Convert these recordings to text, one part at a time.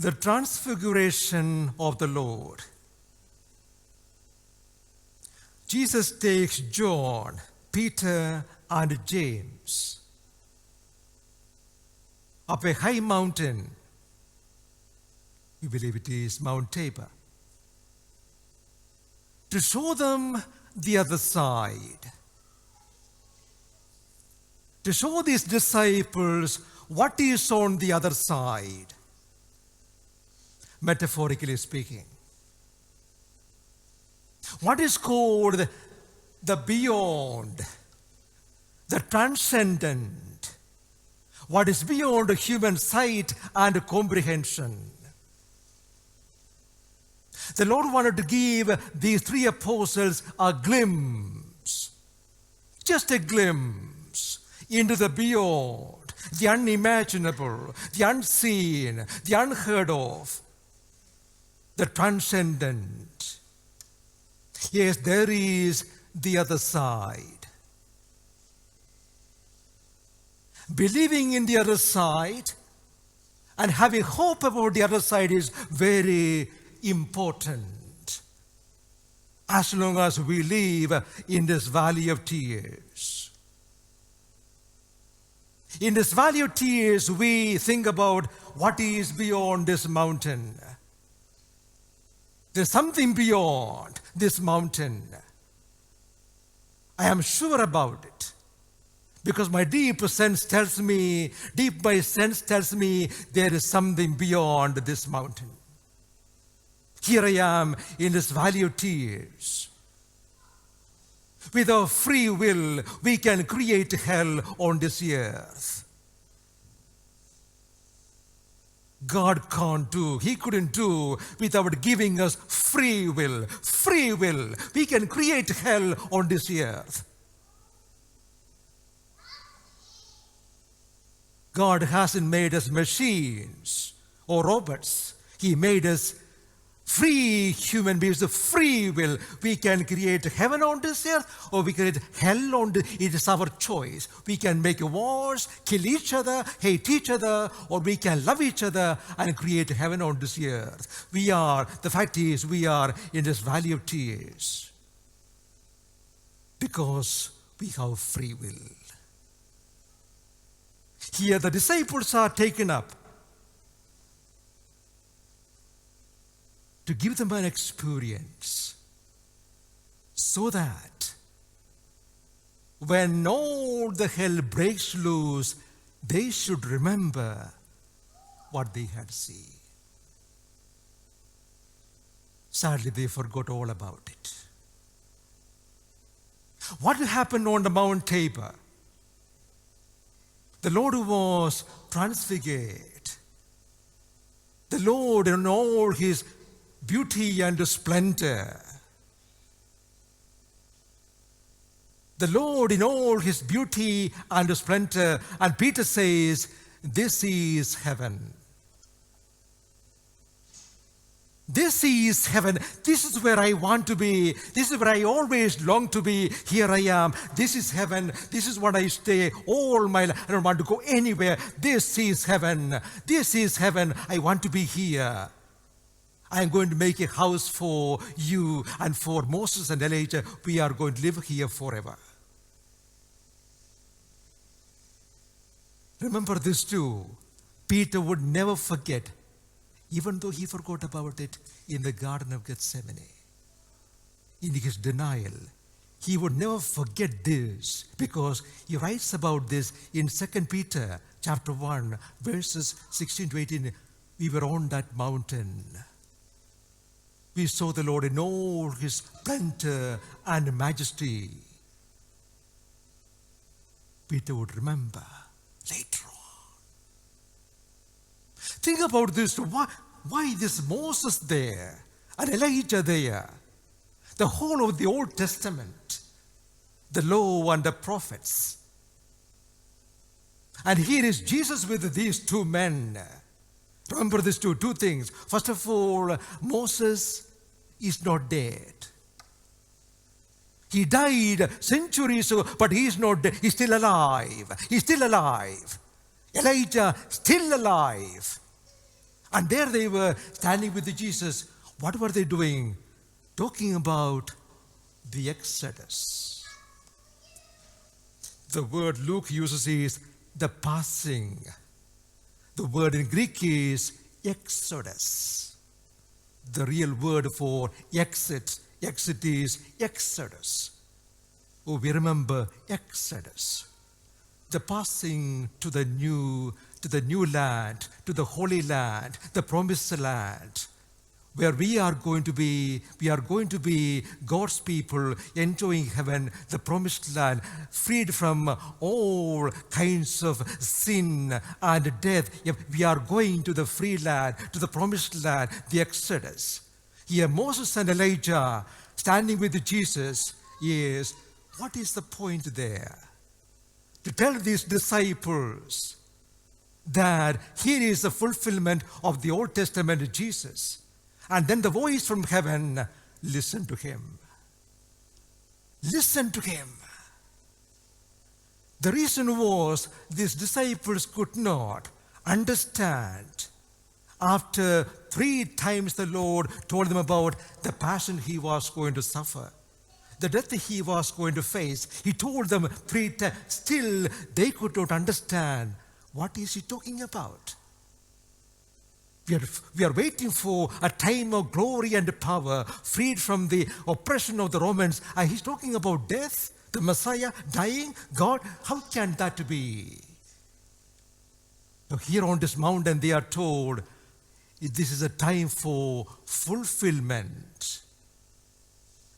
the Transfiguration of the Lord. Jesus takes John, Peter, and James up a high mountain. We believe it is Mount Tabor, to show them the other side, to show these disciples what is on the other side, metaphorically speaking. What is called the beyond, the transcendent, what is beyond human sight and comprehension. The Lord wanted to give these three apostles a glimpse, just a glimpse into the beyond, the unimaginable, the unseen, the unheard of, the transcendent. Yes, there is the other side. Believing in the other side and having hope about the other side is very important as long as we live in this valley of tears. In this valley of tears, we think about what is beyond this mountain. There's something beyond this mountain. I am sure about it because my deep sense tells me there is something beyond this mountain. Here I am in this valley of tears. With our free will, we can create hell on this earth. God can't do, He couldn't do without giving us free will. Free will. We can create hell on this earth. God hasn't made us machines or robots. He made us free human beings, the free will. We can create heaven on this earth or we create hell on this. It is our choice. We can make wars, kill each other, hate each other, or we can love each other and create heaven on this earth. The fact is, we are in this valley of tears because we have free will. Here the disciples are taken up to give them an experience so that when all the hell breaks loose, they should remember what they had seen. Sadly, they forgot all about it. What happened on the Mount Tabor? The Lord was transfigured. The Lord in all His beauty and splendor. The Lord in all His beauty and splendor. And Peter says, this is heaven. This is heaven. This is where I want to be. This is where I always long to be. Here I am. This is heaven. This is what I stay all my life. I don't want to go anywhere. This is heaven. This is heaven. I want to be here. I am going to make a house for you and for Moses and Elijah. We are going to live here forever. Remember this too. Peter would never forget, even though he forgot about it in the Garden of Gethsemane. In his denial, he would never forget this because he writes about this in 2 Peter chapter 1, verses 16 to 18. We were on that mountain. We saw the Lord in all His splendor and majesty. Peter would remember later on. Think about this. Why this Moses there and Elijah there? The whole of the Old Testament, the law and the prophets. And here is Jesus with these two men. Remember these two things. First of all, Moses is not dead. He died centuries ago, but he is not dead. He's still alive. He's still alive. Elijah, still alive. And there they were standing with Jesus. What were they doing? Talking about the Exodus. The word Luke uses is the passing. The word in Greek is Exodus. The real word for exit is Exodus. Oh, we remember Exodus. The passing to the new land, to the holy land, the promised land, where we are going to be God's people enjoying heaven, the promised land, freed from all kinds of sin and death. We are going to the free land, to the promised land, the Exodus. Here Moses and Elijah standing with Jesus is, what is the point there? To tell these disciples that here is the fulfillment of the Old Testament Jesus. And then the voice from heaven, listen to him. Listen to him. The reason was these disciples could not understand. After 3 times the Lord told them about the passion he was going to suffer, the death he was going to face. He told them 3 times. Still, they could not understand. What is he talking about? We are waiting for a time of glory and power, freed from the oppression of the Romans. And he's talking about death, the Messiah dying. God, how can that be? Now, here on this mountain, they are told, this is a time for fulfillment.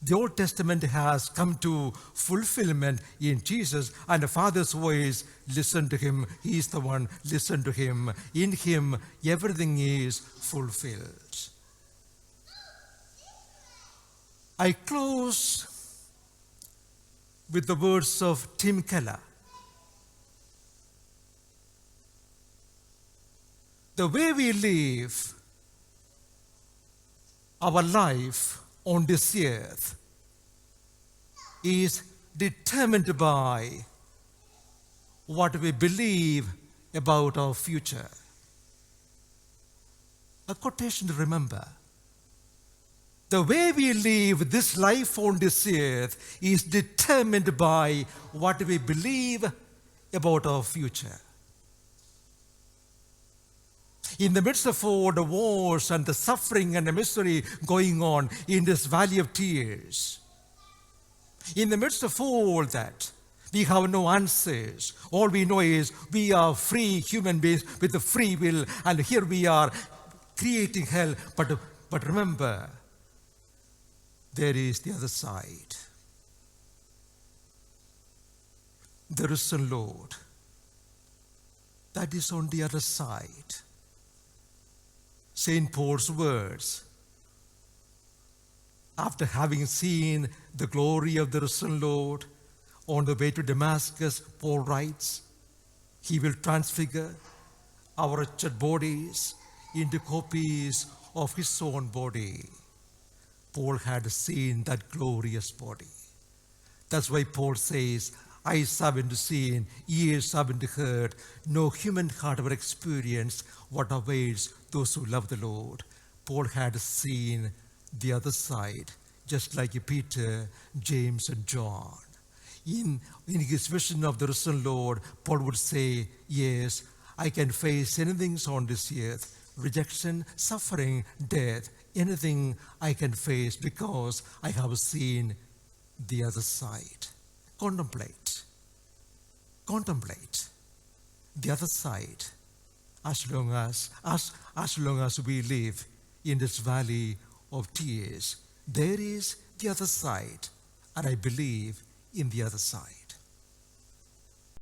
The Old Testament has come to fulfillment in Jesus, and the Father's voice, listen to him. He is the one, listen to him. In him, everything is fulfilled. I close with the words of Tim Keller. The way we live our life on this earth is determined by what we believe about our future. A quotation to remember. The way we live this life on this earth is determined by what we believe about our future. In the midst of all the wars and the suffering and the misery going on in this valley of tears, in the midst of all that, we have no answers. All we know is we are free human beings with a free will, and here we are creating hell. But remember, there is the other side. The risen Lord. That is on the other side. St. Paul's words. After having seen the glory of the risen Lord, on the way to Damascus, Paul writes, he will transfigure our wretched bodies into copies of his own body. Paul had seen that glorious body. That's why Paul says, eyes haven't seen, ears haven't heard, no human heart ever experienced what awaits those who love the Lord. Paul had seen the other side, just like Peter, James, and John. In his vision of the risen Lord, Paul would say, yes, I can face anything on this earth, rejection, suffering, death, anything I can face because I have seen the other side. Contemplate the other side as long as we live in this valley of tears. There is the other side, and I believe in the other side.